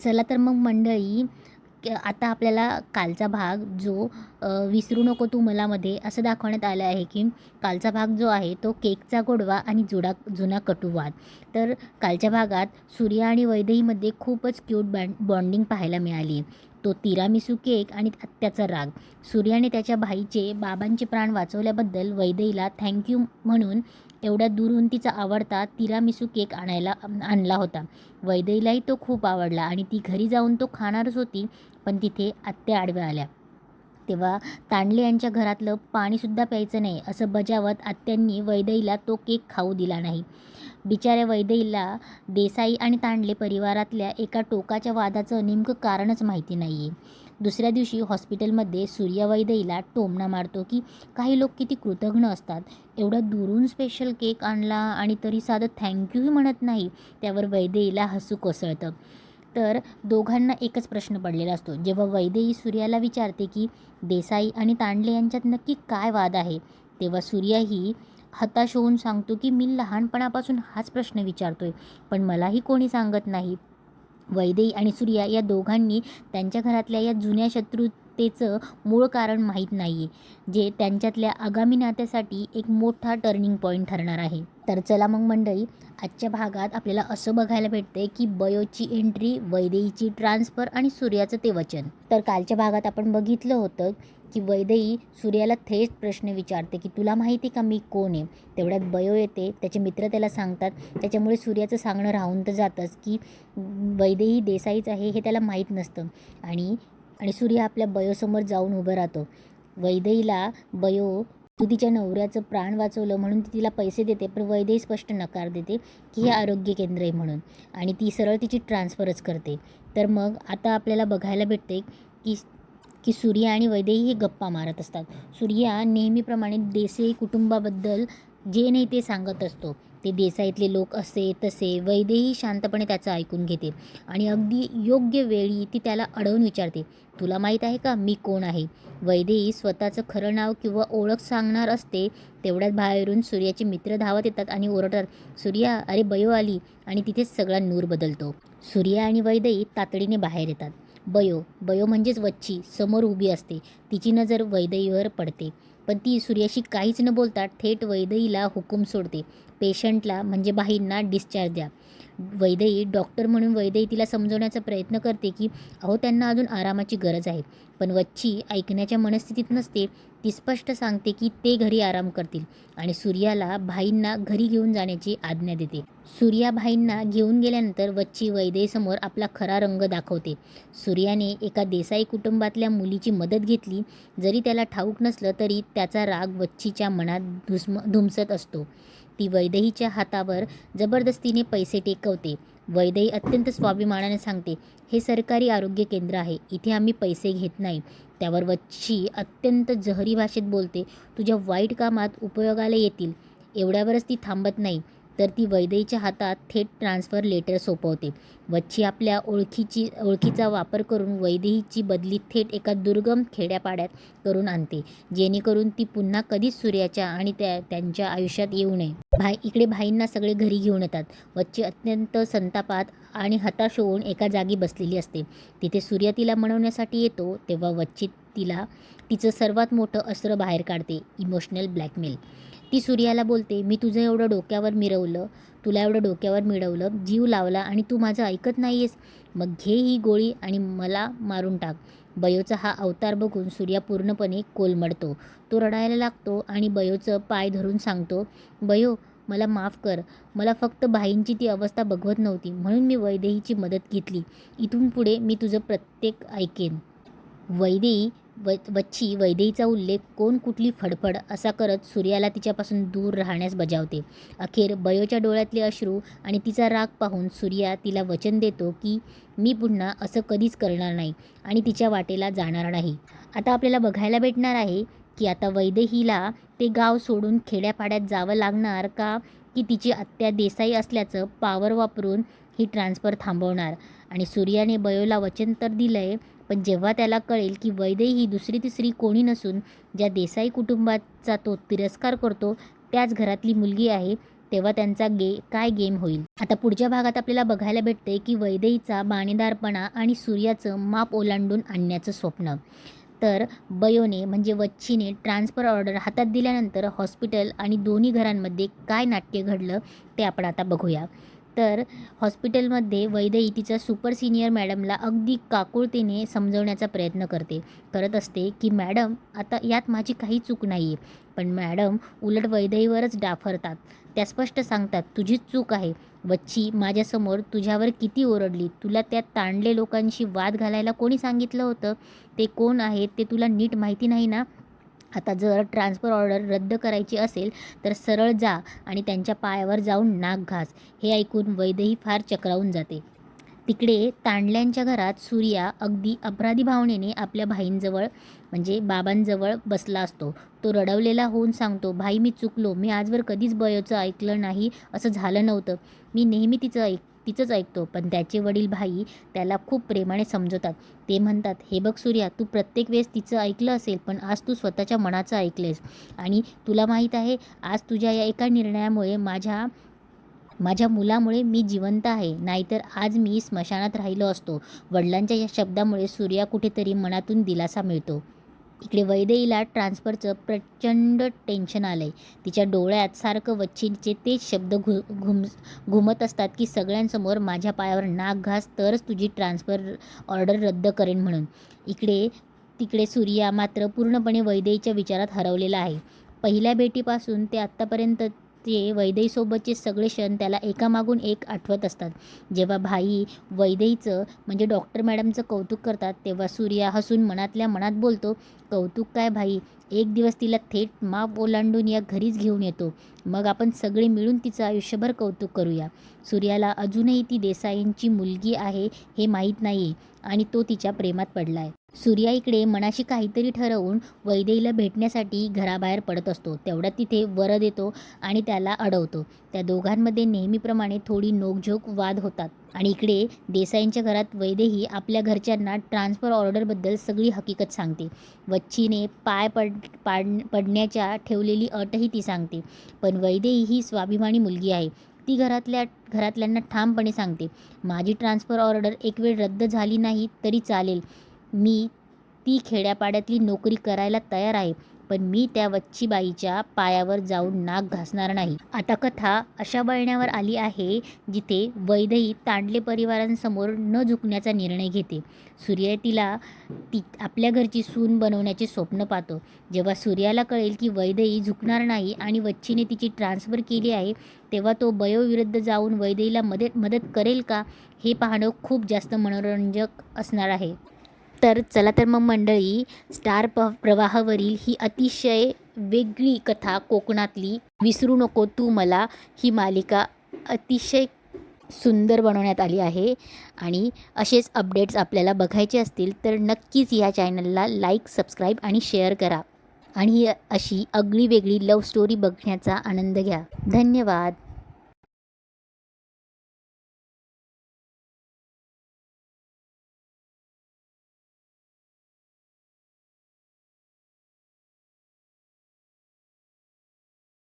चला तर मग मंडळी, आता आपल्याला कालचा भाग जो विसरू नको तू मलामध्ये असं दाखवण्यात आलं आहे की कालचा भाग जो आहे तो केकचा गोडवा आणि जुना कटुवाद. तर कालच्या भागात सूर्या आणि वैदेहीमध्ये खूपच क्यूट बॉन्डिंग पाहायला मिळाली. तो तिरामिसू केक आणि आत्याचा राग. सूर्याने त्याच्या भाईचे बाबांचे प्राण वाचवल्याबद्दल वैदेहीला थँक्यू म्हणून एवढ्या दूरहून तिचा आवडता तिरामिसू केक आणला होता. वैदेहीलाही तो खूप आवडला आणि ती घरी जाऊन तो खाणारच होती, पण तिथे आत्या आडव्या आल्या. तेव्हा तांडले यांच्या घरातलं पाणीसुद्धा प्यायचं नाही असं बजावत आत्यांनी वैदेहीला तो केक खाऊ दिला नाही. बिचाऱ्या वैदेहीला देसाई आणि तांडले परिवारातल्या एका टोकाच्या वादाचं नेमकं कारणच माहिती नाही आहे. दुसऱ्या दिवशी हॉस्पिटलमध्ये सूर्या वैदेहीला टोमणा मारतो की काही लोक किती कृतज्ञ असतात, एवढा दुरून स्पेशल केक आणला आणि तरी साधं थँक्यूही म्हणत नाही. त्यावर वैदेहीला हसू कोसळतं. तर दोघांना एकच प्रश्न पडलेला असतो. जेव्हा वैदेही सूर्याला विचारते की देसाई आणि तांडले यांच्यात नक्की काय वाद आहे, तेव्हा सूर्याही हताश होऊन सांगतो की मी लहानपणापासून हाच प्रश्न विचारतोय, पण मलाही कोणी सांगत नाही. वैदेही आणि सूर्या या दोघांनी त्यांच्या घरातल्या या जुन्या शत्रुतेचं मूळ कारण माहीत नाही आहे, जे त्यांच्यातल्या आगामी नात्यासाठी एक मोठा टर्निंग पॉईंट ठरणार आहे. तर चला मग मंडळी, आजच्या भागात आपल्याला असं बघायला भेटते की बयोची एंट्री, वैदेहीची ट्रान्सफर आणि सूर्याचं ते वचन. तर कालच्या भागात आपण बघितलं होतं की वैदेही सूर्याला थेट प्रश्न विचारते की तुला माहिती का मी कोण आहे. तेवढ्यात बयो येते, त्याचे मित्र त्याला सांगतात. त्याच्यामुळे सूर्याचं सांगणं राहून तर जातंच की वैदेही देसाईच आहे हे त्याला माहीत नसतं. आणि सूर्य आपल्या बयोसमोर जाऊन उभं राहतो. वैदेहीला बयो तू तिच्या नवऱ्याचं प्राण वाचवलं म्हणून ती तिला पैसे देते, पण वैदेही स्पष्ट नकार देते की हे आरोग्य केंद्र आहे म्हणून, आणि ती सरळ तिची ट्रान्सफरच करते. तर मग आता आपल्याला बघायला भेटते की की सूर्या आणि वैदेही हे गप्पा मारत असतात. सूर्या नेहमीप्रमाणे देसाई कुटुंबाबद्दल जे नाही ते सांगत असतो. ते देसाईतले लोक असे तसे. वैदेही शांतपणे त्याचं ऐकून घेते आणि अगदी योग्य वेळी ती त्याला अडवून विचारते, तुला माहीत आहे का मी कोण आहे. वैदेही स्वतःचं खरं नाव किंवा ओळख सांगणार असते, तेवढ्यात बाहेरून सूर्याचे मित्र धावत येतात आणि ओरडतात, सूर्या अरे बयो आली. आणि तिथेच सगळा नूर बदलतो. सूर्या आणि वैदेही तातडीने बाहेर येतात. बयो म्हणजेच वच्ची समोर उभी असते. तिची नजर वैदेहीवर पडते, पण ती सूर्याशी काहीच न बोलता थेट वैदेहीला हुकूम सोडते, पेशंटला म्हणजे बाईंना डिस्चार्ज द्या. वैदेही डॉक्टर म्हणून वैदेही तिला समजवण्याचा प्रयत्न करते की अहो त्यांना अजून आरामाची गरज आहे, पण वच्ची ऐकण्याच्या मनस्थितीत नसते. ती स्पष्ट सांगते की ते घरी आराम करतील आणि सूर्याला भाईंना घरी घेऊन जाण्याची आज्ञा देते. सूर्या भाईंना घेऊन गेल्यानंतर वच्ची वैदेहीसमोर आपला खरा रंग दाखवते. सूर्याने एका देसाई कुटुंबातल्या मुलीची मदत घेतली, जरी त्याला ठाऊक नसलं तरी त्याचा राग वच्चीच्या मनात धुमसत असतो. ती वैदेहीच्या हातावर जबरदस्तीने पैसे टेकवते. वैदेही अत्यंत स्वाभिमानाने सांगते, हे सरकारी आरोग्य केंद्र आहे, इथे आम्ही पैसे घेत नाही. त्यावर वच्ची अत्यंत जहरी भाषेत बोलते, तुझ्या वाईट कामात उपयोगाला येतील. एवढ्यावरच ती थांबत नाही, तर ती वैदेहीच्या हातात थेट ट्रान्सफर लेटर सोपवते. वच्ची आपल्या ओळखीचा वापर करून वैदेहीची बदली थेट एका दुर्गम खेड्यापाड्यात करून आणते, जेणेकरून ती पुन्हा कधीच सूर्याच्या आणि त्यांच्या आयुष्यात येऊ नये. इकडे भाईंना सगळे घरी घेऊन येतात. वच्ची अत्यंत संतापात आणि हताश होऊन एका जागी बसलेली असते. तिथे सूर्या तिला मनवण्यासाठी येतो, तेव्हा वच्ची तिचं सर्वात मोठं अस्त्र बाहेर काढते, इमोशनल ब्लॅकमेल. ती सूर्याला बोलते, मी तुझं तुला एवढं डोक्यावर मिळवलं, जीव लावला आणि तू माझं ऐकत नाही आहेस. मग घे ही गोळी आणि मला मारून टाक. बयोचा हा अवतार बघून सूर्या पूर्णपणे कोलमडतो. तो रडायला लागतो आणि बयोचं पाय धरून सांगतो, बयो मला माफ कर. मला फक्त भाईंची ती अवस्था बघवत नव्हती म्हणून मी वैदेहीची मदत घेतली. इथून पुढे मी तुझं प्रत्येक ऐकेन. वच्ची वैदेहीचा उल्लेख कोण कुठली फडफड असा करत सूर्याला तिच्यापासून दूर राहण्यास बजावते. अखेर बयोच्या डोळ्यातले अश्रू आणि तिचा राग पाहून सूर्या तिला वचन देतो की मी पुन्हा असं कधीच करणार नाही आणि तिच्या वाटेला जाणार नाही. आता आपल्याला बघायला भेटणार आहे की आता वैदेहीला ते गाव सोडून खेड्यापाड्यात जावं लागणार का, की तिची आत्या देसाई असल्याचं पावर वापरून ही ट्रान्सफर थांबवणार. आणि सूर्याने बयोला वचन तर दिलं आहे, पण जेव्हा त्याला कळेल की वैदेही ही दुसरी तिसरी कोणी नसून ज्या देसाई कुटुंबाचा तो तिरस्कार करतो त्याच घरातली मुलगी आहे, तेव्हा त्यांचा काय गेम होईल. आता पुढच्या भागात आपल्याला बघायला भेटते की वैदेहीचा बाणेदारपणा आणि सूर्याचं माप ओलांडून आणण्याचं स्वप्न. तर बयोने म्हणजे वच्छीने ट्रान्सफर ऑर्डर हातात दिल्यानंतर हॉस्पिटल आणि दोन्ही घरांमध्ये काय नाट्य घडलं ते आपण आता बघूया. तर हॉस्पिटलमध्ये वैदेही तिचा सुपर सिनियर मॅडमला अगदी काकुळतेने समजवण्याचा प्रयत्न करत असते की मॅडम आता यात माझी काही चूक नाही आहे. पण मॅडम उलट वैदेहीवरच डाफरतात. त्या स्पष्ट सांगतात तुझीच चूक आहे. वच्छी माझ्यासमोर तुझ्यावर किती ओरडली. तुला त्या तांडले लोकांशी वाद घालायला कोणी सांगितलं होतं? ते कोण आहेत ते तुला नीट माहिती नाही ना? आता जर ट्रान्सफर ऑर्डर रद्द करायची असेल तर सरळ जा आणि त्यांच्या पायावर जाऊन नाक घास. हे ऐकून वैदेही फार चक्रावून जाते. तिकडे तांडल्यांच्या घरात सूर्या अगदी अपराधी भावनेने आपल्या भाईंजवळ म्हणजे बाबांजवळ बसला असतो. तो रडवलेला होऊन सांगतो, भाई मी चुकलो. मी आजवर कधीच बयोचं ऐकलं नाही. असं झालं नव्हतं. मी नेहमी तिचंच ऐकतो. पण त्याचे वडील भाई त्याला खूप प्रेमाने समजवतात. ते म्हणतात, हे बघ सूर्या, तू प्रत्येक वेळेस तिचं ऐकलं असेल पण आज तू स्वतःच्या मनाचं ऐकलेस. आणि तुला माहीत आहे आज तुझ्या या एका निर्णयामुळे माझ्या मुलामुळे मी जिवंत आहे. नाहीतर आज मी स्मशानात राहिलो असतो. वडिलांच्या या शब्दामुळे सूर्या कुठेतरी मनातून दिलासा मिळतो. इकडे वैदेहीला ट्रान्सफरचं प्रचंड टेन्शन आलं आहे. तिच्या डोळ्यात सारखं वच्छीचे तेच शब्द घुमत असतात की सगळ्यांसमोर माझ्या पायावर नाक घास तरच तुझी ट्रान्सफर ऑर्डर रद्द करेन म्हणून. तिकडे सूर्या मात्र पूर्णपणे वैदेहीच्या विचारात हरवलेला आहे. पहिल्या भेटीपासून ते आत्तापर्यंत ते वैदेहीसोबतचे सगळे क्षण त्याला एकामागून एक आठवत असतात. जेव्हा भाई वैदेहीचं म्हणजे डॉक्टर मॅडमचं कौतुक करतात तेव्हा सूर्या हसून मनातल्या मनात बोलतो, कौतुक काय भाई, एक दिवस तिला थेट माप ओलांडून या घरीच घेऊन येतो. मग आपण सगळे मिळून तिचं आयुष्यभर कौतुक करूया. सूर्याला अजूनही ती देसाईंची मुलगी आहे हे माहीत नाही आणि तो तिच्या प्रेमात पडला आहे. सूर्या इकडे मनाशी काहीतरी ठरवून वैदेहीला भेटण्यासाठी घराबाहेर पडत असतो. तेवढ्यात तिथे वरद येतो आणि त्याला अडवतो. त्या दोघांमध्ये नेहमीप्रमाणे थोडी नोकझोक वाद होतात. आणि इकडे देसाईंच्या घरात वैदेही आपल्या घरच्यांना ट्रान्सफर ऑर्डरबद्दल सगळी हकीकत सांगते. वच्छीने पाय पडण्याच्या ठेवलेली अटही ती सांगते. पण वैदेही ही स्वाभिमानी मुलगी आहे. ती घरातल्यांना ठामपणे सांगते, माझी ट्रान्सफर ऑर्डर एक वेळ रद्द झाली नाही तरी चालेल. मी ती खेड्यापाड्यातली नोकरी करायला तयार आहे. पण मी त्या वच्छीबाईच्या पायावर जाऊन नाक घासणार नाही. आता कथा अशा वळणावर आली आहे जिथे वैदेही तांडले परिवारांसमोर न झुकण्याचा निर्णय घेते. सूर्या ती आपल्या घरची सून बनवण्याचे स्वप्न पाहतो. जेव्हा सूर्याला कळेल की वैदेही झुकणार नाही आणि वच्छीने तिची ट्रान्सफर केली आहे तेव्हा तो बयोविरुद्ध जाऊन वैदेहीला मदत करेल का हे पाहणं खूप जास्त मनोरंजक असणार आहे. तर चला तर मग मंडळी, स्टार प्रवाहावरील ही अतिशय वेगळी कथा कोकणातली विसरू नको तू मला ही मालिका अतिशय सुंदर बनवण्यात आली आहे. आणि असेच अपडेट्स आपल्याला बघायचे असतील तर नक्कीच या चॅनलला लाईक, सबस्क्राईब आणि शेअर करा. आणि अशी आगळी वेगळी लव्ह स्टोरी बघण्याचा आनंद घ्या. धन्यवाद.